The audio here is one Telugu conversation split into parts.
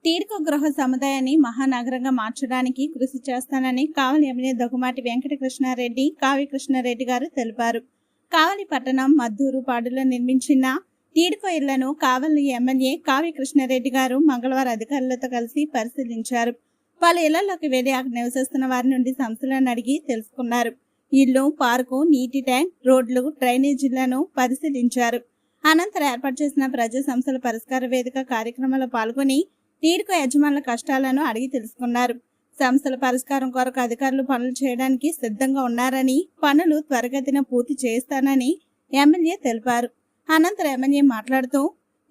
టీడ్కో గృహ సముదాయాన్ని మహానగరంగా మార్చడానికి కృషి చేస్తానని కావలి ఎమ్మెల్యే దగ్గుమాటి వెంకటకృష్ణారెడ్డి కావ్య కృష్ణారెడ్డి గారు తెలిపారు. కావలి పట్టణం మద్దూరు పాడులో నిర్మించిన టీడ్కో ఇళ్లను కావలి ఎమ్మెల్యే కావ్య కృష్ణారెడ్డి గారు మంగళవారం అధికారులతో కలిసి పరిశీలించారు. పలు ఇళ్లలోకి వెళ్లి అక్కడ నివసిస్తున్న వారి నుండి సమస్యలను అడిగి తెలుసుకున్నారు. ఇల్లు, పార్కు, నీటి ట్యాంక్, రోడ్లు, డ్రైనేజీలను పరిశీలించారు. అనంతరం ఏర్పాటు చేసిన ప్రజా సమస్యల పరిష్కార వేదిక కార్యక్రమంలో పాల్గొని టీడ్కో యజమానుల కష్టాలను అడిగి తెలుసుకున్నారు. సమస్యల పరిష్కారం కొరకు అధికారులు పనులు చేయడానికి సిద్ధంగా ఉన్నారని, పనులు త్వరగతిన పూర్తి చేస్తానని ఎమ్మెల్యే తెలిపారు. అనంతరం ఎమ్మెల్యే మాట్లాడుతూ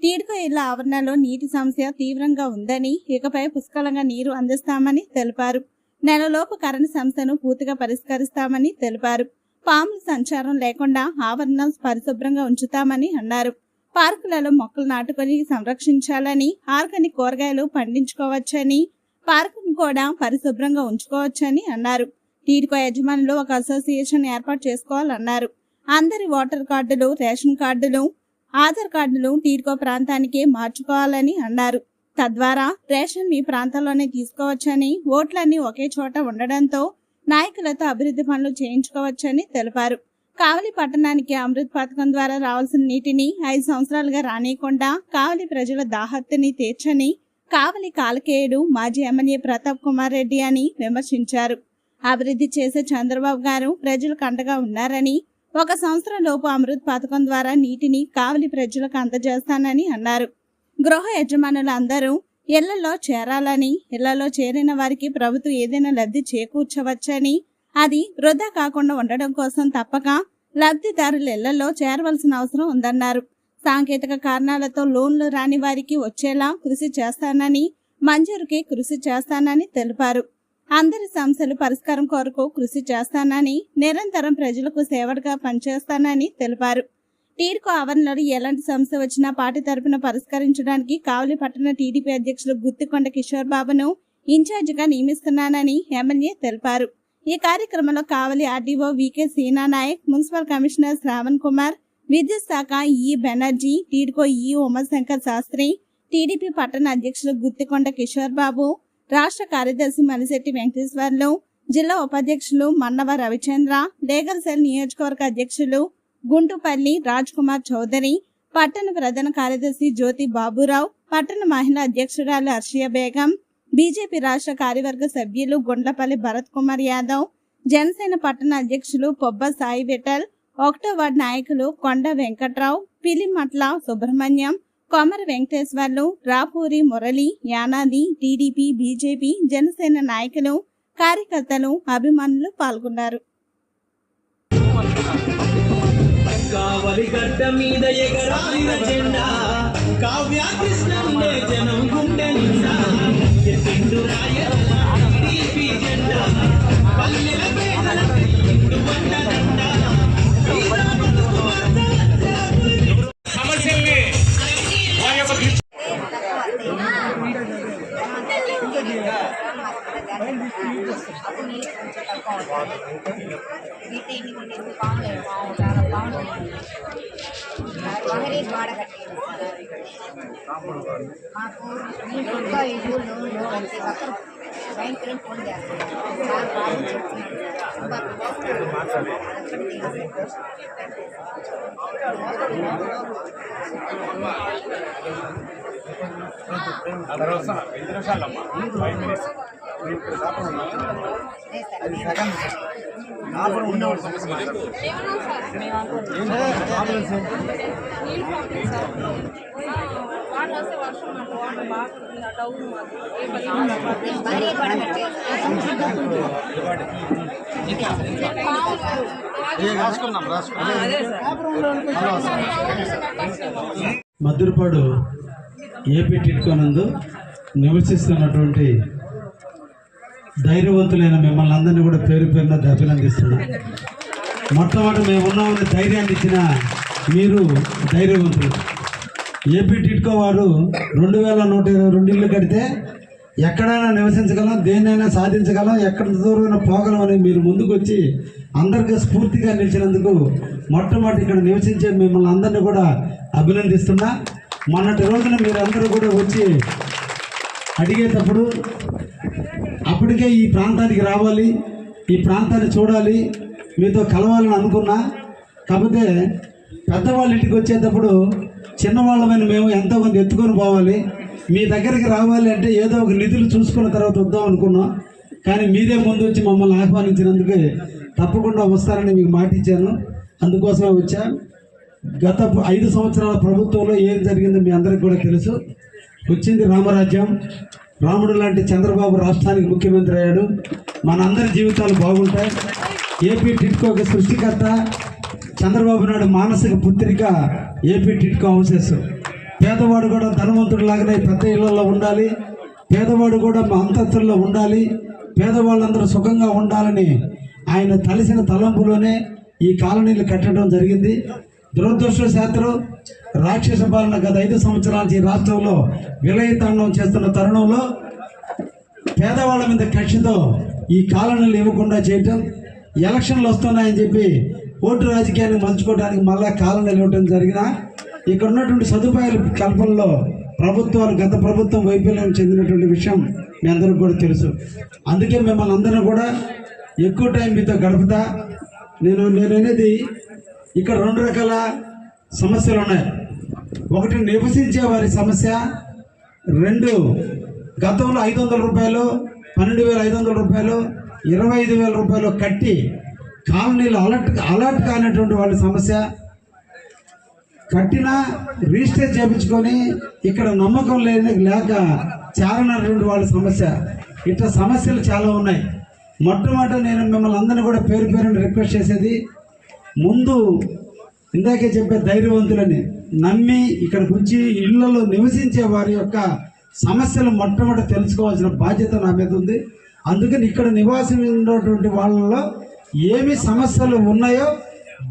టీడ్కో ఇళ్ల ఆవరణలో నీటి సమస్య తీవ్రంగా ఉందని, ఇకపై పుష్కలంగా నీరు అందిస్తామని తెలిపారు. నెలలోపు కరెంటు సమస్యను పూర్తిగా పరిష్కరిస్తామని తెలిపారు. పాముల సంచారం లేకుండా ఆవరణం పరిశుభ్రంగా ఉంచుతామని అన్నారు. పార్కులలో మొక్కలు నాటుకొని సంరక్షించాలని, ఆర్గానిక్ కూరగాయలు పండించుకోవచ్చని, పార్కును కూడా పరిశుభ్రంగా ఉంచుకోవచ్చని అన్నారు. టీడ్కో యజమానులు ఒక అసోసియేషన్ ఏర్పాటు చేసుకోవాలన్నారు. అందరి ఓటర్ కార్డులు, రేషన్ కార్డులు, ఆధార్ కార్డులు టీడ్కో ప్రాంతానికే మార్చుకోవాలని అన్నారు. తద్వారా రేషన్ మీ ప్రాంతంలోనే తీసుకోవచ్చని, ఓట్లన్నీ ఒకే చోట ఉండడంతో నాయకులతో అభివృద్ధి పనులు చేయించుకోవచ్చని తెలిపారు. కావలి పట్టణానికి అమృత్ పథకం ద్వారా రావాల్సిన నీటిని 5 సంవత్సరాలుగా రానియకుండా కావలి ప్రజల దాహత్తుని తీర్చని కావలి కాలకేయుడు మాజీ ఎమ్మెల్యే ప్రతాప్ కుమార్ రెడ్డి అని విమర్శించారు. అభివృద్ధి చేసే చంద్రబాబు గారు ప్రజలకు అండగా ఉన్నారని, 1 సంవత్సరం లోపు అమృత్ పథకం ద్వారా నీటిని కావలి ప్రజలకు అందజేస్తానని అన్నారు. గృహ యజమానులు అందరూ ఇళ్లలో చేరాలని, ఇళ్లలో చేరిన వారికి ప్రభుత్వం ఏదైనా లబ్ధి చేకూర్చవచ్చని, అది వృధా కాకుండా ఉండడం కోసం తప్పక లబ్ధిదారుల ఇళ్లలో చేరవలసిన అవసరం ఉందన్నారు. సాంకేతిక కారణాలతో లోన్లు రాని వారికి వచ్చేలా కృషి చేస్తానని, మంజూరుకి కృషి చేస్తానని తెలిపారు. అందరి సమస్యలు పరిష్కారం కొరకు కృషి చేస్తానని, నిరంతరం ప్రజలకు సేవగా పనిచేస్తానని తెలిపారు. టీడ్కో ఆవరణలో ఎలాంటి సమస్య వచ్చినా పార్టీ తరపున పరిష్కరించడానికి కావలి పట్టణ టీడీపీ అధ్యక్షులు గుత్తికొండ కిషోర్ బాబును ఇన్ఛార్జిగా నియమిస్తున్నానని ఎమ్మెల్యే తెలిపారు. ఈ కార్యక్రమంలో కావలి ఆర్డీఓ వికే సీనా నాయక్, మున్సిపల్ కమిషనర్ శ్రావణ్ కుమార్, విద్యుత్ శాఖ ఈ బెనర్జీ, టీడ్కో ఈ ఉమాశంకర్ శాస్త్రి, టీడీపీ పట్టణ అధ్యక్షులు గుత్తికొండ కిషోర్ బాబు, రాష్ట్ర కార్యదర్శి మలిశెట్టి వెంకటేశ్వర్లు, జిల్లా ఉపాధ్యక్షులు మన్నవ రవిచంద్ర, లీగల్ సెల్ నియోజకవర్గ అధ్యక్షులు గుంటుపల్లి రాజ్ కుమార్ చౌదరి, పట్టణ ప్రధాన కార్యదర్శి జ్యోతి బాబురావు, పట్టణ మహిళా అధ్యక్షురాలు అర్షియా బేగం, బీజేపీ రాష్ట్ర కార్యవర్గ సభ్యులు గుండ్లపల్లి భరత్ కుమార్ యాదవ్, జనసేన పట్టణ అధ్యక్షులు పొబ్బ సాయి విఠల్, 1వ వార్డు నాయకులు కొండ వెంకట్రావు, పిలిమట్ల సుబ్రహ్మణ్యం, కొమర వెంకటేశ్వర్లు, రాపూరి మురళి, యానాది, టీడీపీ, బీజేపీ, జనసేన నాయకులు, కార్యకర్తలు, అభిమానులు పాల్గొన్నారు. కావలి గడ్డ మీద ఎగరాలిన జెండా కావ్య కృష్ణన్నే జనం గుండె నిండా ఎత్తిండు రాయమ్మ టీడీపీ జెండా పల్లెల పేదలకు ఇండు వండనండ సమస్యల్ని మాకు ఇంట్లో ఇల్లు ప్రతి ఒక్కరు బ్యాంకులో ఫోన్ మద్దూరుపాడు ఏపీ టిడ్కో నందు నివసిస్తున్నటువంటి ధైర్యవంతులైన మిమ్మల్ని అందరినీ కూడా పేరు పేరున అభినందిస్తున్నాం. మొట్టమొదటి మేము ఉన్నామని ధైర్యాన్ని ఇచ్చిన మీరు ధైర్యవంతులు. ఏపీ టిడ్కో వారు 2122 ఇళ్ళు కడితే ఎక్కడైనా నివసించగలం, దేన్నైనా సాధించగలం, ఎక్కడ దూరమైనా పోగలం అని మీరు ముందుకు వచ్చి అందరికీ స్ఫూర్తిగా నిలిచినందుకు మొట్టమొదటి ఇక్కడ నివసించే మిమ్మల్ని అందరినీ కూడా అభినందిస్తున్నా. మొన్నటి రోజున మీరు అందరూ కూడా వచ్చి అడిగేటప్పుడు అప్పటికే ఈ ప్రాంతానికి రావాలి, ఈ ప్రాంతాన్ని చూడాలి, మీతో కలవాలని అనుకున్నా. కాకపోతే పెద్దవాళ్ళ ఇంటికి వచ్చేటప్పుడు చిన్నవాళ్ళమైన మేము ఎంతో కొంత ఎత్తుకొని పోవాలి. మీ దగ్గరికి రావాలి అంటే ఏదో ఒక నిధులు చూసుకున్న తర్వాత వద్దాం అనుకున్నాం. కానీ మీరే ముందు వచ్చి మమ్మల్ని ఆహ్వానించినందుకు తప్పకుండా వస్తారని మీకు మాట ఇచ్చాను. అందుకోసమే వచ్చా. గత 5 సంవత్సరాల ప్రభుత్వంలో ఏం జరిగిందో మీ అందరికీ కూడా తెలుసు. వచ్చింది రామరాజ్యం. రాముడు లాంటి చంద్రబాబు రాష్ట్రానికి ముఖ్యమంత్రి అయ్యాడు. మనందరి జీవితాలు బాగుంటాయి. ఏపీ టిడ్కోకి సృష్టికర్త చంద్రబాబు నాయుడు మానసిక పుత్రిక ఏపీ టిడ్కో హౌసెస్. పేదవాడు కూడా ధనవంతుడు లాగానే పెద్ద ఇళ్లలో ఉండాలి, పేదవాడు కూడా మా అంతస్తుల్లో ఉండాలి, పేదవాళ్ళందరూ సుఖంగా ఉండాలని ఆయన తలసిన తలంపులోనే ఈ కాలనీలు కట్టడం జరిగింది. దురదృష్టశాస్త్రం రాక్షస పాలన గత 5 సంవత్సరాల నుంచి ఈ రాష్ట్రంలో విలయతాండం చేస్తున్న తరుణంలో పేదవాళ్ళ మీద కక్షతో ఈ కాలనీలు ఇవ్వకుండా చేయటం, ఎలక్షన్లు వస్తున్నాయని చెప్పి ఓటు రాజకీయాన్ని మంచుకోవడానికి మళ్ళా కాలనీలు ఇవ్వడం జరిగిన ఇక్కడ ఉన్నటువంటి సదుపాయాల కల్పనలో ప్రభుత్వాలు గత ప్రభుత్వం వైఫల్యం చెందినటువంటి విషయం మీ అందరికీ కూడా తెలుసు. అందుకే మిమ్మల్ని అందరూ కూడా ఎక్కువ టైం మీతో గడుపుతా. నేను అనేది ఇక్కడ 2 రకాల సమస్యలు ఉన్నాయి. ఒకటి నివసించే వారి సమస్య, 2 గతంలో 500 రూపాయలు, 12,500 రూపాయలు, 25,000 రూపాయలు కట్టి కాలనీలు అలర్ట్ కానటువంటి వాళ్ళ సమస్య, కట్టినా రిజిస్టర్ చేయించుకొని ఇక్కడ నమ్మకం లేక చేరనటువంటి వాళ్ళ సమస్య. ఇట్లా సమస్యలు చాలా ఉన్నాయి. మొట్టమొదట నేను మిమ్మల్ని అందరినీ కూడా పేరు పేరుని రిక్వెస్ట్ చేసేది, ముందు ఇందాకే చెప్పే ధైర్యవంతులని నమ్మి ఇక్కడికి వచ్చి ఇళ్లలో నివసించే వారి యొక్క సమస్యలు మొట్టమొదటి తెలుసుకోవాల్సిన బాధ్యత నా మీద ఉంది. అందుకని ఇక్కడ నివాసం ఉన్నటువంటి వాళ్ళలో ఏమి సమస్యలు ఉన్నాయో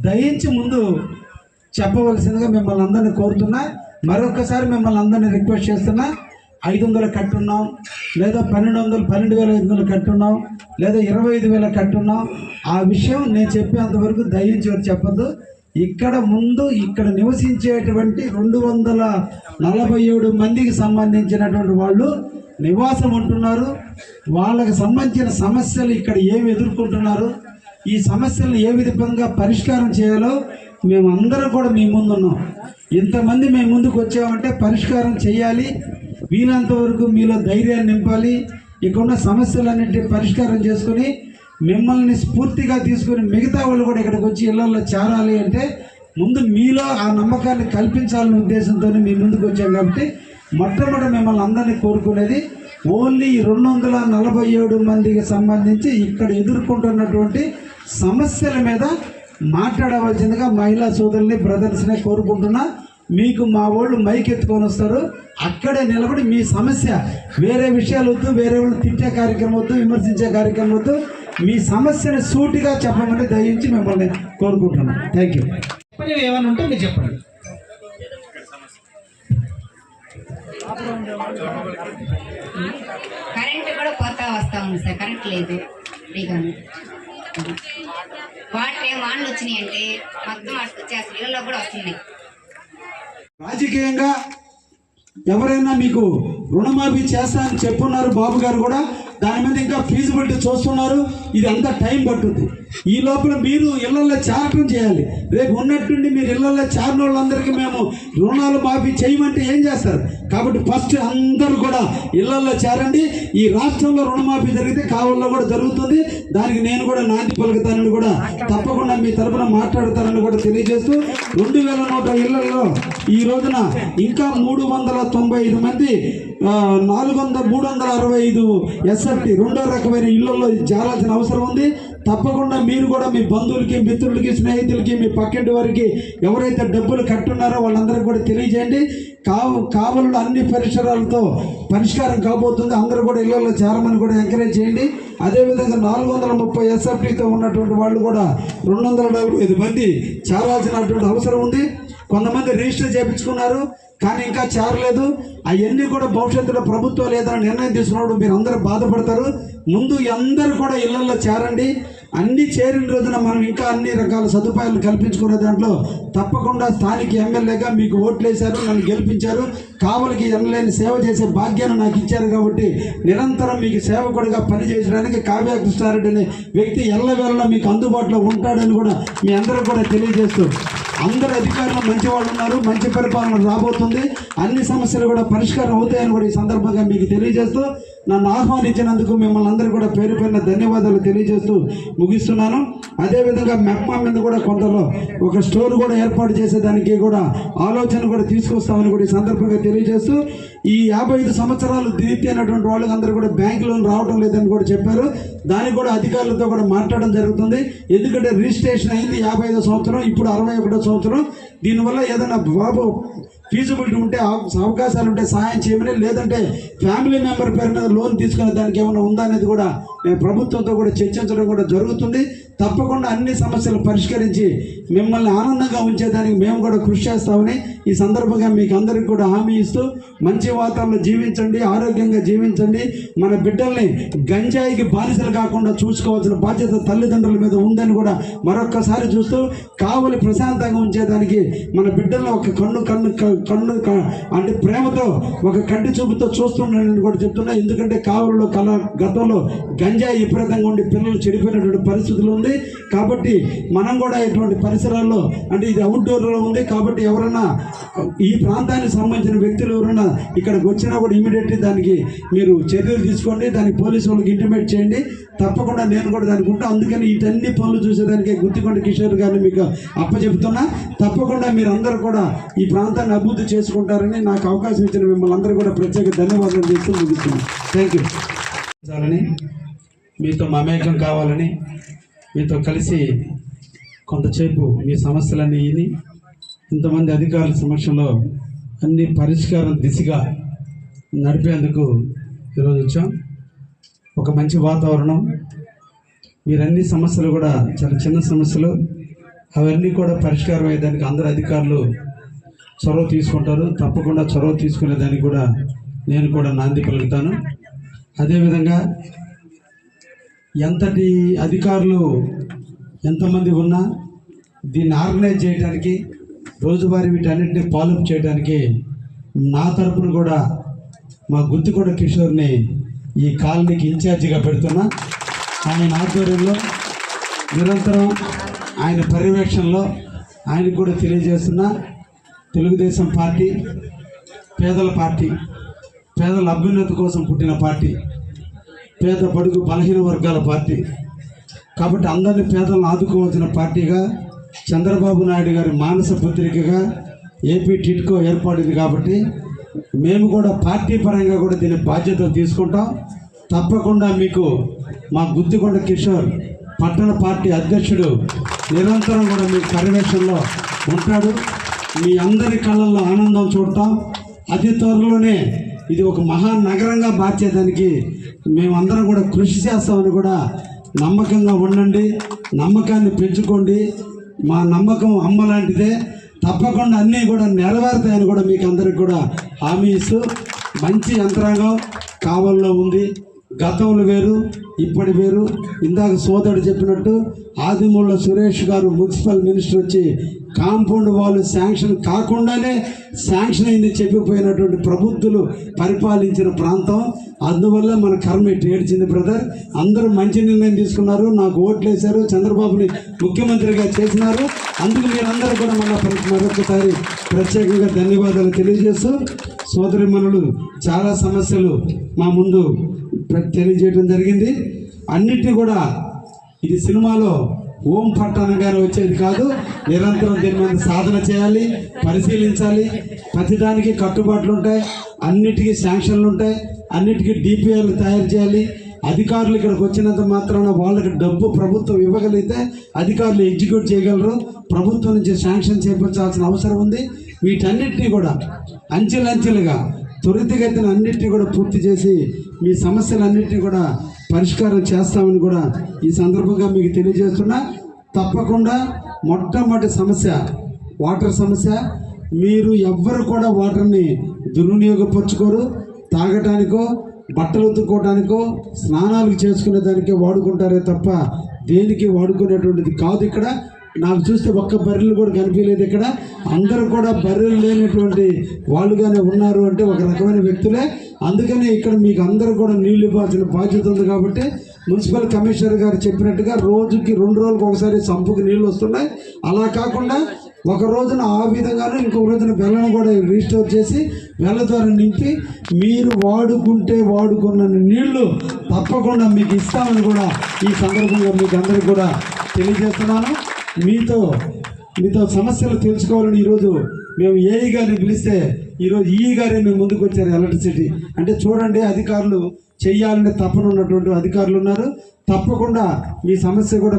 దయించి ముందు చెప్పవలసిందిగా మిమ్మల్ని అందరినీ కోరుతున్నా. మరొకసారి మిమ్మల్ని అందరినీ రిక్వెస్ట్ చేస్తున్నా. 500 కట్టున్నాం, లేదా 12,500 కట్టున్నాం, లేదా 25,000 కట్టున్నాం. ఆ విషయం నేను చెప్పేంతవరకు దయించి చెప్పద్దు. ఇక్కడ నివసించేటువంటి 247 మందికి సంబంధించినటువంటి వాళ్ళు నివాసం ఉంటున్నారు. వాళ్ళకి సంబంధించిన సమస్యలు ఇక్కడ ఏమి ఎదుర్కొంటున్నారు, ఈ సమస్యలను ఏ విధంగా పరిష్కారం చేయాలో మేమందరం కూడా మీ ముందున్నాం. ఇంతమంది మేము ముందుకు వచ్చామంటే పరిష్కారం చేయాలి. వీలంత వరకు మీలో ధైర్యాన్ని నింపాలి. ఇక్కడున్న సమస్యలన్నింటినీ పరిష్కారం చేసుకుని మిమ్మల్ని స్ఫూర్తిగా తీసుకుని మిగతా వాళ్ళు కూడా ఇక్కడికి వచ్చి ఇళ్లలో చేరాలి అంటే ముందు మీలో ఆ నమ్మకాన్ని కల్పించాలనే ఉద్దేశంతో మీ ముందుకు వచ్చాం. కాబట్టి మొట్టమొదటి మిమ్మల్ని అందరినీ కోరుకునేది ఓన్లీ 247 మందికి సంబంధించి ఇక్కడ ఎదుర్కొంటున్నటువంటి సమస్యల మీద మాట్లాడవలసిందిగా మహిళా సోదరుల్ని బ్రదర్స్నే కోరుకుంటున్నా. మీకు మా వాళ్ళు మైక్ ఎత్తుకొని వస్తారు, అక్కడే నిలబడి మీ సమస్య, వేరే విషయాలు వద్దు, వేరే వాళ్ళు తిట్టే కార్యక్రమం వద్దు, విమర్శించే కార్యక్రమం వద్దు, మీ సమస్యని సూటిగా చెప్పమని దయించి మిమ్మల్ని కోరుకుంటున్నాను. Thank you. ఏమైనా ఉంటే మీరు చెప్పండి. కరెంట్ కూడా కొత్త వస్తా ఉంది సార్, కరెంట్ లేదు ఫ్రీగా. వాటర్ ఏం వానలు వచ్చినాయి అంటే మొత్తం అటు వచ్చేస్తారు, ఇళ్ళలో కూడా వస్తున్నాయి. రాజకీయంగా ఎవరైనా మీకు రుణమాఫీ చేస్తానని చెప్పున్నారు బాబు గారు కూడా, దాని మీద ఇంకా ఫీజిబిలిటీ చూస్తున్నారు. ఇది అంతా టైం పట్టుద్ది. ఈ లోపల మీరు ఇళ్లలో చేరటం చేయాలి. రేపు ఉన్నట్టుండి మీరు ఇళ్లలో చేరిన వాళ్ళందరికీ మేము రుణాలు మాఫీ చేయమంటే ఏం చేస్తారు? కాబట్టి ఫస్ట్ అందరూ కూడా ఇళ్లలో చేరండి. ఈ రాష్ట్రంలో రుణమాఫీ జరిగితే కావల్లో కూడా జరుగుతుంది. దానికి నేను కూడా నాంది పలుకుతానని కూడా తప్పకుండా మీ తరఫున మాట్లాడతానని కూడా తెలియజేస్తూ 2,100 ఇళ్లలో ఈ రోజున ఇంకా 395 మంది 365 ఎస్ఎఫ్టీ 2వ రకమైన ఇళ్లలో చేరాల్సిన అవసరం ఉంది. తప్పకుండా మీరు కూడా మీ బంధువులకి, మిత్రులకి, స్నేహితులకి, మీ పక్కింటి వారికి ఎవరైతే డబ్బులు కట్టున్నారో వాళ్ళందరికీ కూడా తెలియజేయండి. కావలలో అన్ని పరిసరాలతో పరిష్కారం కాబోతుంది. అందరూ కూడా ఇళ్లలో చేరమని కూడా ఎంకరేజ్ చేయండి. అదేవిధంగా 430 ఎస్ఎఫ్టీతో ఉన్నటువంటి వాళ్ళు కూడా 275 మంది చేరాల్సినటువంటి అవసరం ఉంది. కొంతమంది రిజిస్టర్ చేయించుకున్నారు, కానీ ఇంకా చేరలేదు. అవన్నీ కూడా భవిష్యత్తులో ప్రభుత్వాలు ఏదైనా నిర్ణయం తీసుకున్నప్పుడు మీరు అందరూ బాధపడతారు. ముందు అందరూ కూడా ఇళ్లలో చేరండి. అన్నీ చేరిన రోజున మనం ఇంకా అన్ని రకాల సదుపాయాలు కల్పించుకునే దాంట్లో తప్పకుండా స్థానిక ఎమ్మెల్యేగా మీకు ఓట్లు వేశారు, నన్ను గెలిపించారు. కావలికి ఎనలేని సేవ చేసే భాగ్యాన్ని నాకు ఇచ్చారు కాబట్టి నిరంతరం మీకు సేవకుడిగా పనిచేయడానికి కావ్య కృష్ణారెడ్డి అనే వ్యక్తి ఎల్లవేళలా మీకు అందుబాటులో ఉంటాడని కూడా మీ అందరూ కూడా తెలియజేస్తూ, అందరు అధికారులు మంచి వాళ్ళు ఉన్నారు, మంచి పరిపాలన రాబోతుంది, అన్ని సమస్యలు కూడా పరిష్కారం అవుతాయని కూడా ఈ సందర్భంగా మీకు తెలియజేస్తూ, నన్ను ఆహ్వానించినందుకు మిమ్మల్ని అందరూ కూడా పేరు పేరున ధన్యవాదాలు తెలియజేస్తూ ముగిస్తున్నాను. అదేవిధంగా మెప్మా మీద కూడా కొంతలో ఒక స్టోర్ కూడా ఏర్పాటు చేసేదానికి కూడా ఆలోచన కూడా తీసుకొస్తామని కూడా ఈ సందర్భంగా తెలియజేస్తూ, ఈ 55 సంవత్సరాలు దీప్తి అయినటువంటి వాళ్ళందరూ కూడా బ్యాంక్ లోన్ రావడం లేదని కూడా చెప్పారు. దానికి కూడా అధికారులతో కూడా మాట్లాడడం జరుగుతుంది. ఎందుకంటే రిజిస్ట్రేషన్ అయింది 55వ సంవత్సరం, ఇప్పుడు 61వ సంవత్సరం. దీనివల్ల ఏదైనా బాబు ఫీజిబిలిటీ ఉంటే అవకాశాలు ఉంటే సహాయం చేయమని, లేదంటే ఫ్యామిలీ మెంబర్ పేరు మీద లోన్ తీసుకునే దానికి ఏమైనా ఉందా అనేది కూడా మేము ప్రభుత్వంతో కూడా చర్చించడం కూడా జరుగుతుంది. తప్పకుండా అన్ని సమస్యలు పరిష్కరించి మిమ్మల్ని ఆనందంగా ఉంచేదానికి మేము కూడా కృషి చేస్తామని ఈ సందర్భంగా మీకు అందరికీ కూడా హామీ ఇస్తూ, మంచి వాతావరణంలో జీవించండి, ఆరోగ్యంగా జీవించండి. మన బిడ్డల్ని గంజాయికి బానిసలు కాకుండా చూసుకోవాల్సిన బాధ్యత తల్లిదండ్రుల మీద ఉందని కూడా మరొక్కసారి చూస్తూ, కావలి ప్రశాంతంగా ఉంచేదానికి మన బిడ్డలను ఒక కన్ను అంటే ప్రేమతో ఒక కంటి చూపుతో చూస్తున్నానని కూడా చెప్తున్నా. ఎందుకంటే కావలిలో గతంలో గంజాయి విపరీతంగా ఉండి పిల్లలు చెడిపోయినటువంటి పరిస్థితులు ఉంది. కాబట్టి మనం కూడా ఇటువంటి పరిసరాల్లో, అంటే ఇది అవుట్డోర్లో ఉంది కాబట్టి ఎవరైనా ఈ ప్రాంతానికి సంబంధించిన వ్యక్తులు ఎవరైనా ఇక్కడికి వచ్చినా కూడా ఇమీడియట్లీ దానికి మీరు చర్యలు తీసుకోండి, దానికి పోలీసు వాళ్ళకి ఇంటిమేట్ చేయండి. తప్పకుండా నేను కూడా దానికి ఉంటా. అందుకని ఇటన్ని పనులు చూసేదానికి గుత్తికొండ కిషోర్ గారిని మీకు అప్పచెప్తున్నా. తప్పకుండా మీరు అందరూ కూడా ఈ ప్రాంతాన్ని అభివృద్ధి చేసుకుంటారని నాకు అవకాశం ఇచ్చిన మిమ్మల్ని అందరూ కూడా ప్రత్యేక ధన్యవాదాలు చేస్తూ ముగిస్తున్నాను. Thank you. మీతో మమేకం కావాలని, మీతో కలిసి కొంతసేపు మీ సమస్యలన్నీ విని ఇంతమంది అధికారుల సమక్షంలో అన్ని పరిష్కారం దిశగా నడిపేందుకు ఈరోజు వచ్చాం. ఒక మంచి వాతావరణం, మీరన్ని సమస్యలు కూడా చాలా చిన్న సమస్యలు, అవన్నీ కూడా పరిష్కారం అయ్యేదానికి అందరు అధికారులు చొరవ తీసుకుంటారు. తప్పకుండా చొరవ తీసుకునేదానికి కూడా నేను కూడా నాంది పలుకుతాను. అదేవిధంగా ఎంతటి అధికారులు ఎంతమంది ఉన్నా దీన్ని ఆర్గనైజ్ చేయడానికి, రోజువారీ వీటన్నిటిని ఫాలోఅప్ చేయడానికి నా తరపున కూడా మా గుత్తికొండ కిషోర్ని ఈ కాలనీకి ఇన్ఛార్జిగా పెడుతున్నా. ఆయన ఆధ్వర్యంలో నిరంతరం ఆయన పర్యవేక్షణలో ఆయనకు కూడా తెలియజేస్తున్నా, తెలుగుదేశం పార్టీ పేదల పార్టీ, పేదల అభ్యున్నతి కోసం పుట్టిన పార్టీ, పేద బడుగు బలహీన వర్గాల పార్టీ. కాబట్టి అందరినీ పేదలను ఆదుకోవాల్సిన పార్టీగా చంద్రబాబు నాయుడు గారి మానస పత్రికగా ఏపీ టిడ్కో ఏర్పడింది. కాబట్టి మేము కూడా పార్టీ పరంగా కూడా దీని బాధ్యతలు తీసుకుంటాం. తప్పకుండా మీకు మా గుత్తికొండ కిషోర్ పట్టణ పార్టీ అధ్యక్షుడు నిరంతరం కూడా మీ పర్యవేక్షణలో ఉంటాడు. మీ అందరి కళ్ళల్లో ఆనందం చూడటం, అతి త్వరలోనే ఇది ఒక మహానగరంగా మార్చేదానికి మేమందరం కూడా కృషి చేస్తామని కూడా నమ్మకంగా ఉండండి, నమ్మకాన్ని పెంచుకోండి. మా నమ్మకం అమ్మ లాంటిదే, తప్పకుండా అన్నీ కూడా నెరవేరుతాయని కూడా మీకు అందరికి కూడా హామీ ఇస్తూ, మంచి యంత్రాంగం కావల్లో ఉంది. గతంలో వేరు, ఇప్పటి వేరు. ఇందాక సోదరుడు చెప్పినట్టు ఆదిమూల సురేష్ గారు మున్సిపల్ మినిస్టర్ వచ్చి కాంపౌండ్ వాళ్ళు శాంక్షన్ కాకుండానే శాంక్షన్ అయింది చెప్పిపోయినటువంటి ప్రభుత్వాలు పరిపాలించిన ప్రాంతం. అందువల్ల మన కర్మ ఇటు ఏడ్చింది బ్రదర్. అందరూ మంచి నిర్ణయం తీసుకున్నారు, నాకు ఓట్లు వేశారు, చంద్రబాబుని ముఖ్యమంత్రిగా చేసినారు. అందుకు మీరందరూ కూడా మరొకసారి ప్రత్యేకంగా ధన్యవాదాలు తెలియజేస్తూ, సోదరిమణులు చాలా సమస్యలు మా ముందు తెలియజేయడం జరిగింది. అన్నిటినీ కూడా ఇది సినిమాలో ఓం పట్టణంగానే వచ్చేది కాదు. నిరంతరం దీని మీద సాధన చేయాలి, పరిశీలించాలి. ప్రతిదానికి కట్టుబాట్లు ఉంటాయి, అన్నిటికీ శాంక్షన్లు ఉంటాయి, అన్నిటికీ డిపిఆర్లు తయారు చేయాలి. అధికారులు ఇక్కడికి వచ్చినంత మాత్రాన వాళ్ళకి డబ్బు ప్రభుత్వం ఇవ్వగలిగితే అధికారులు ఎగ్జిక్యూట్ చేయగలరు. ప్రభుత్వం నుంచి శాంక్షన్ చేయించాల్సిన అవసరం ఉంది. వీటన్నిటినీ కూడా అంచెలంచెలుగా త్వరితగతిన అన్నింటినీ కూడా పూర్తి చేసి మీ సమస్యలన్నింటినీ కూడా పరిష్కారం చేస్తామని కూడా ఈ సందర్భంగా మీకు తెలియజేస్తున్నా. తప్పకుండా మొట్టమొదటి సమస్య వాటర్ సమస్య. మీరు ఎవ్వరు కూడా వాటర్ని దుర్వినియోగపరచుకోరు. తాగటానికో, బట్టలు ఉతుక్కోవడానికో, స్నానాలు చేసుకునే దానికే వాడుకుంటారే తప్ప దేనికి వాడుకునేటువంటిది కాదు. ఇక్కడ నాకు చూస్తే ఒక్క బర్రెలు కూడా కనిపించలేదు. ఇక్కడ అందరూ కూడా బర్రెలు లేనటువంటి వాళ్ళుగానే ఉన్నారు అంటే ఒక రకమైన వ్యక్తులే. అందుకనే ఇక్కడ మీకు అందరూ కూడా నీళ్లు ఇవ్వాల్సిన బాధ్యత ఉంది. కాబట్టి మున్సిపల్ కమిషనర్ గారు చెప్పినట్టుగా రోజుకి 2 రోజులకు ఒకసారి సంపుకి నీళ్లు వస్తున్నాయి. అలా కాకుండా ఒక రోజున ఆ విధంగానే ఇంకొక రోజున బెల్లం కూడా రీస్టోర్ చేసి వెల్ల ద్వారా నింపి మీరు వాడుకున్న నీళ్లు తప్పకుండా మీకు ఇస్తామని కూడా ఈ సందర్భంగా మీకు అందరికీ కూడా తెలియజేస్తున్నాను. మీతో సమస్యలు తెలుసుకోవాలని ఈరోజు మేము ఏఈ గారిని పిలిస్తే ఈరోజు ఈఈ గారే మేము ముందుకు వచ్చారు. ఎలక్ట్రిసిటీ అంటే చూడండి, అధికారులు చెయ్యాలనే తపన ఉన్నటువంటి అధికారులు ఉన్నారు. తప్పకుండా మీ సమస్య కూడా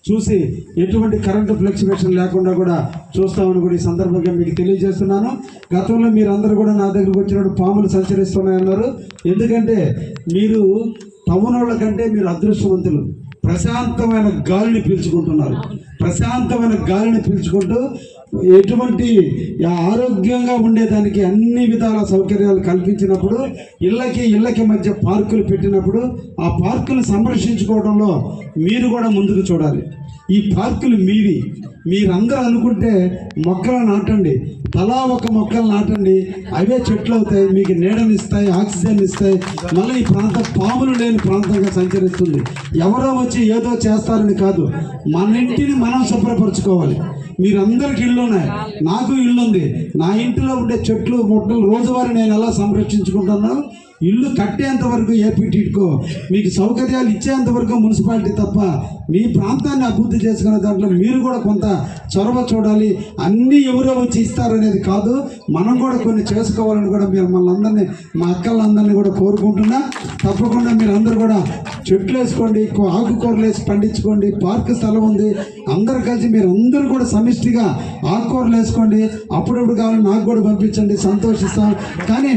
చూసి ఎటువంటి కరెంటు ఫ్లక్చువేషన్ లేకుండా కూడా చూస్తామని కూడా ఈ సందర్భంగా మీకు తెలియజేస్తున్నాను. గతంలో మీరందరూ కూడా నా దగ్గరకు వచ్చినప్పుడు పాములు సంచరిస్తున్నాయన్నారు. ఎందుకంటే మీరు టౌన్ వాళ్ళ కంటే మీరు అదృష్టవంతులు. ప్రశాంతమైన గాలిని పీల్చుకుంటున్నారు. ప్రశాంతమైన గాలిని పీల్చుకుంటూ ఎటువంటి ఆరోగ్యంగా ఉండేదానికి అన్ని విధాల సౌకర్యాలు కల్పించినప్పుడు ఇళ్ళకి మధ్య పార్కులు పెట్టినప్పుడు ఆ పార్కులు సంరక్షించుకోవడంలో మీరు కూడా ముందుకు చూడాలి. ఈ పార్కులు మీవి. మీరందరూ అనుకుంటే మొక్కలు నాటండి, తలా ఒక మొక్కలు నాటండి. అవే చెట్లు అవుతాయి, మీకు నీడనిస్తాయి, ఆక్సిజన్ ఇస్తాయి. మళ్ళీ ఈ ప్రాంతం పాములు లేని ప్రాంతంగా సంచరిస్తుంది. ఎవరో వచ్చి ఏదో చేస్తారని కాదు, మన ఇంటిని మనం శుభ్రపరచుకోవాలి. మీరందరికి ఇళ్ళు ఉన్నాయి, నాకు ఇల్లు ఉంది. నా ఇంటిలో ఉండే చెట్లు మొట్టలు రోజువారీ నేను ఎలా సంరక్షించుకుంటున్నాను. ఇల్లు కట్టేంత వరకు ఏపీ టీడ్కో మీకు సౌకర్యాలు ఇచ్చేంత వరకు మున్సిపాలిటీ తప్ప మీ ప్రాంతాన్ని అభివృద్ధి చేసుకునే దాంట్లో మీరు కూడా కొంత చొరవ చూడాలి. అన్నీ ఎవరో వచ్చి ఇస్తారనేది కాదు, మనం కూడా కొన్ని చేసుకోవాలని కూడా మీరు మనందరినీ, మా అక్కలందరినీ కూడా కోరుకుంటున్నా. తప్పకుండా మీరు అందరూ కూడా చెట్లు వేసుకోండి, ఆకుకూరలు వేసి పండించుకోండి. పార్క్ స్థలం ఉంది, అందరు కలిసి మీరు అందరూ కూడా సమిష్టిగా ఆకుకూరలు వేసుకోండి. అప్పుడప్పుడు కావాలి నాకు కూడా పంపించండి, సంతోషిస్తాం. కానీ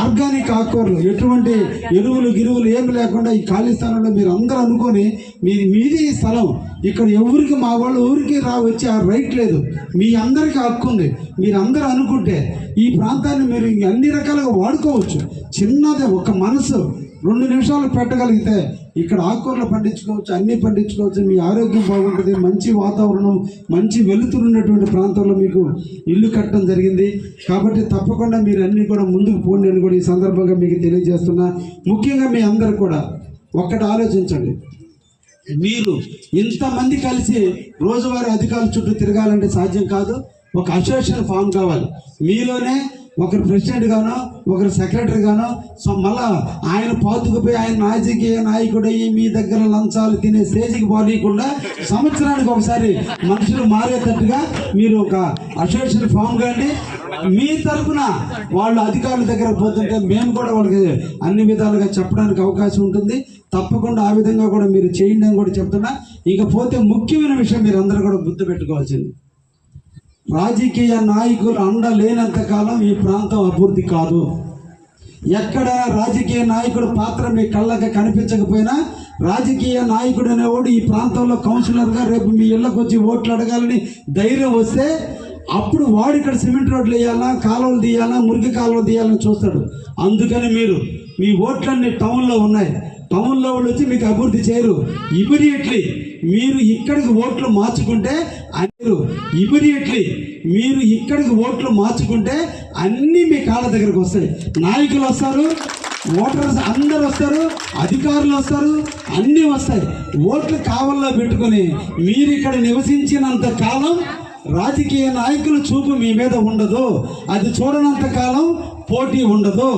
ఆర్గానిక్ ఆకుకూరలు, ఎటువంటి ఎరువులు గిరువులు ఏమి లేకుండా ఈ ఖాళీ స్థలంలో మీరు అందరూ అనుకొని మీది ఈ స్థలం, ఇక్కడ ఎవరికి మా వాళ్ళు ఊరికి వచ్చి ఆ రైట్ లేదు. మీ అందరికీ హక్కు ఉంది. మీరు అందరూ అనుకుంటే ఈ ప్రాంతాన్ని మీరు అన్ని రకాలుగా వాడుకోవచ్చు. చిన్నదే ఒక మనసు 2 నిమిషాలు పెట్టగలిగితే ఇక్కడ ఆకుకూరలు పండించుకోవచ్చు, అన్నీ పండించుకోవచ్చు. మీ ఆరోగ్యం బాగుంటుంది. మంచి వాతావరణం, మంచి వెలుతురు ఉన్నటువంటి ప్రాంతంలో మీకు ఇల్లు కట్టడం జరిగింది. కాబట్టి తప్పకుండా మీరు అన్నీ కూడా ముందుకు పోండి అని కూడా ఈ సందర్భంగా మీకు తెలియజేస్తున్నా. ముఖ్యంగా మీ అందరూ కూడా ఒక్కటి ఆలోచించండి. మీరు ఇంతమంది కలిసి రోజువారీ అధికారుల చుట్టూ తిరగాలంటే సాధ్యం కాదు. ఒక అసోసియేషన్ ఫామ్ కావాలి. మీలోనే ఒకరు ప్రెసిడెంట్ గానో, ఒకరు సెక్రటరీ గానో, మళ్ళా ఆయన పాతుకుపోయి ఆయన రాజకీయ నాయకుడయ్యి మీ దగ్గర లంచాలు తినే స్టేజ్కి పోనీయకుండా సంవత్సరానికి ఒకసారి మనుషులు మారేటట్టుగా మీరు ఒక అసోసియేషన్ ఫామ్ కానీ మీ తరఫున వాళ్ళు అధికారుల దగ్గర పోతుంటే మేము కూడా వాళ్ళకి అన్ని విధాలుగా చెప్పడానికి అవకాశం ఉంటుంది. తప్పకుండా ఆ విధంగా కూడా మీరు చేయండి అని కూడా చెప్తున్నా. ఇకపోతే ముఖ్యమైన విషయం మీరు అందరూ కూడా గుర్తుపెట్టుకోవాల్సింది, రాజకీయ నాయకులు అండ లేనంత కాలం ఈ ప్రాంతం అభివృద్ధి కాదు. ఎక్కడ రాజకీయ నాయకుడు పాత్ర మీ కళ్ళకి కనిపించకపోయినా రాజకీయ నాయకుడు అనేవాడు ఈ ప్రాంతంలో కౌన్సిలర్గా రేపు మీ ఇళ్ళకు వచ్చి ఓట్లు అడగాలని ధైర్యం వస్తే అప్పుడు వాడు ఇక్కడ సిమెంట్ రోడ్లు వేయాలా, కాలువలు తీయాలా, మురికి కాలువలు తీయాలని చూస్తాడు. అందుకని మీరు మీ ఓట్లన్నీ టౌన్లో ఉన్నాయి. టౌన్లో వాళ్ళు వచ్చి మీకు అభివృద్ధి చేయరు. ఇమీడియట్లీ మీరు ఇక్కడికి ఓట్లు మార్చుకుంటే అన్నీ మీ కాళ్ళ దగ్గరకు వస్తాయి. నాయకులు వస్తారు, ఓటర్స్ అందరు వస్తారు, అధికారులు వస్తారు, అన్నీ వస్తాయి. ఓట్లు కావల్లో పెట్టుకొని మీరు ఇక్కడ నివసించినంత కాలం రాజకీయ నాయకులు చూపు మీ మీద ఉండదు. అది చూడనంత కాలం పోటీ ఉండదు.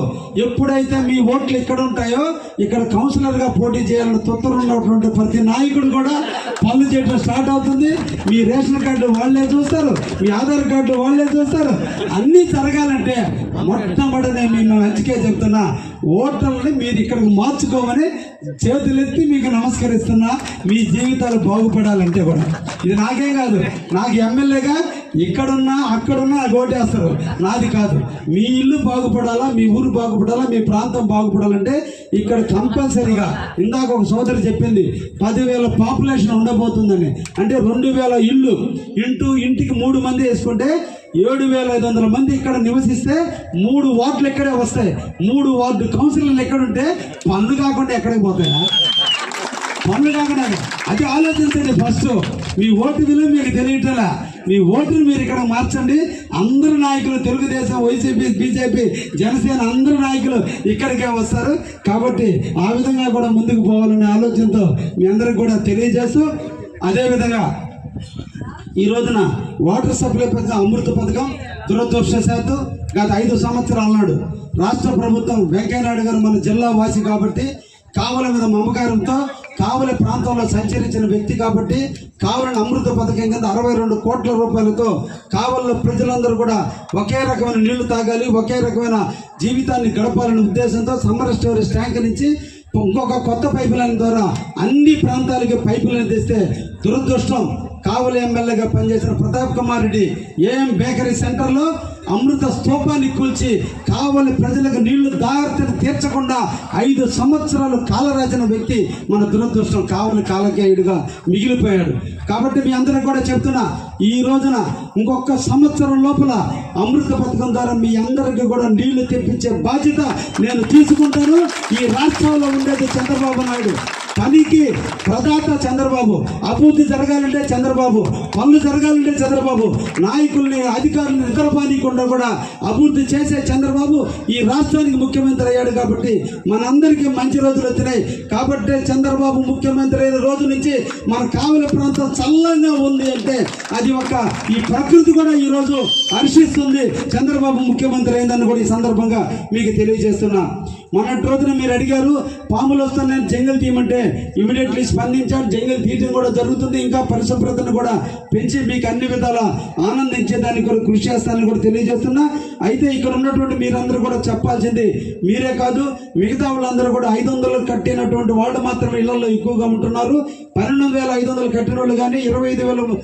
ఎప్పుడైతే మీ ఓట్లు ఇక్కడ ఉంటాయో ఇక్కడ కౌన్సిలర్గా పోటీ చేయాలని తొత్తరు ఉన్నటువంటి ప్రతి నాయకుడు కూడా పనులు చేయడం స్టార్ట్ అవుతుంది. మీ రేషన్ కార్డు వాళ్ళే చూస్తారు, మీ ఆధార్ కార్డు వాళ్ళే చూస్తారు. అన్నీ జరగాలంటే మొట్టమొదటి మేము మంచిగా చెప్తున్నా, ఓటర్లని మీరు ఇక్కడికి మార్చుకోమని చేతులెత్తి మీకు నమస్కరిస్తున్నా. మీ జీవితాలు బాగుపడాలంటే కూడా ఇది నాకేం కాదు, నాకు ఎమ్మెల్యేగా ఇక్కడున్నా అక్కడున్నా ఓటేస్తారు. నాది కాదు. మీ ఇల్లు బాగుపడాలా, మీ ఊరు బాగుపడాలా, మీ ప్రాంతం బాగుపడాలంటే ఇక్కడ కంపల్సరీగా ఇందాక ఒక సోదరి చెప్పింది 10,000 పాపులేషన్ ఉండబోతుందని. అంటే 2,000 ఇల్లు ఇంటికి 3 మంది వేసుకుంటే 7,500 మంది ఇక్కడ నివసిస్తే 3 వార్డులు ఇక్కడే వస్తాయి. 3 వార్డు కౌన్సిలర్లు ఎక్కడుంటే పనులు కాకుండా ఎక్కడికి పోతాయా? పనులు కాకుండా అది ఆలోచించండి. ఫస్ట్ మీ ఓటు విలువ మీకు తెలియటలా. మీ ఓటును మీరు ఇక్కడ మార్చండి. అందరు నాయకులు, తెలుగుదేశం, వైసీపీ, బీజేపీ, జనసేన అందరు నాయకులు ఇక్కడికే వస్తారు. కాబట్టి ఆ విధంగా కూడా ముందుకు పోవాలనే ఆలోచనతో మీ అందరికి కూడా తెలియజేస్తూ, అదేవిధంగా ఈ రోజున వాటర్ సప్లై పథకం, అమృత పథకం దురదృష్టవశాత్తు గత 5 సంవత్సరాల నాడు రాష్ట్ర ప్రభుత్వం, వెంకయ్యనాయుడు గారు మన జిల్లా వాసి కాబట్టి, కావలి మీద మమకారంతో కావలి ప్రాంతంలో సంచరించిన వ్యక్తి కాబట్టి కావలిని అమృత పథకం కింద 62 కోట్ల రూపాయలతో కావలిలో ప్రజలందరూ కూడా ఒకే రకమైన నీళ్లు తాగాలి, ఒకే రకమైన జీవితాన్ని గడపాలనే ఉద్దేశంతో సమ్మర్ స్టోరేజ్ ట్యాంక్ నుంచి ఇంకొక కొత్త పైపు లైన్ ద్వారా అన్ని ప్రాంతాలకి పైపు లైన్ తెస్తే దురదృష్టం కావలి ఎమ్మెల్యేగా పనిచేసిన ప్రతాప్ కుమార్ రెడ్డి ఏఎం బేకరీ సెంటర్లో అమృత స్తూపాన్ని కూల్చి కావలి ప్రజలకు నీళ్లు దారిని తీర్చకుండా 5 సంవత్సరాలు కాలరాచిన వ్యక్తి మన దురదృష్టం కావలి కాలకేయుడిగా మిగిలిపోయాడు. కాబట్టి మీ అందరికి కూడా చెప్తున్నా, ఈ రోజున ఇంకొక సంవత్సరం లోపల అమృత పథకం ద్వారా మీ అందరికీ కూడా నీళ్లు తెప్పించే బాధ్యత నేను తీసుకుంటాను. ఈ రాష్ట్రంలో ఉండేది చంద్రబాబు నాయుడు, పనికి ప్రదాత చంద్రబాబు, అభివృద్ధి జరగాలంటే చంద్రబాబు, పనులు జరగాలంటే చంద్రబాబు, నాయకుల్ని అధికారులను నిద్రపానీయకుండా కూడా అభివృద్ధి చేసే చంద్రబాబు ఈ రాష్ట్రానికి ముఖ్యమంత్రి అయ్యాడు. కాబట్టి మనందరికీ మంచి రోజులు వచ్చినాయి. కాబట్టి చంద్రబాబు ముఖ్యమంత్రి అయిన రోజు నుంచి మన కావలి ప్రాంతం చల్లంగా ఉంది అంటే అది ఈ ప్రకృతి కూడా ఈ రోజు హర్షిస్తుంది. చంద్రబాబు ముఖ్యమంత్రి అయిందని కూడా ఈ సందర్భంగా మీకు తెలియజేస్తున్నా. మొన్నటి రోజున మీరు అడిగారు పాములు వస్తున్నాయని జంగల్ తీయమంటే ఇమీడియట్లీ స్పందించారు. జంగల్ తీయడం కూడా జరుగుతుంది. ఇంకా పరిశుభ్రతను కూడా పెంచి మీకు అన్ని విధాల ఆనందించేదానికి కూడా కృషి చేస్తానని కూడా తెలియజేస్తున్నా. అయితే ఇక్కడ ఉన్నటువంటి మీరందరూ కూడా చెప్పాల్సింది, మీరే కాదు మిగతా వాళ్ళందరూ కూడా 500 కట్టినటువంటి వాళ్ళు మాత్రమే ఇళ్లలో ఎక్కువగా ఉంటున్నారు. 12,500 కట్టిన వాళ్ళు కానీ 25,000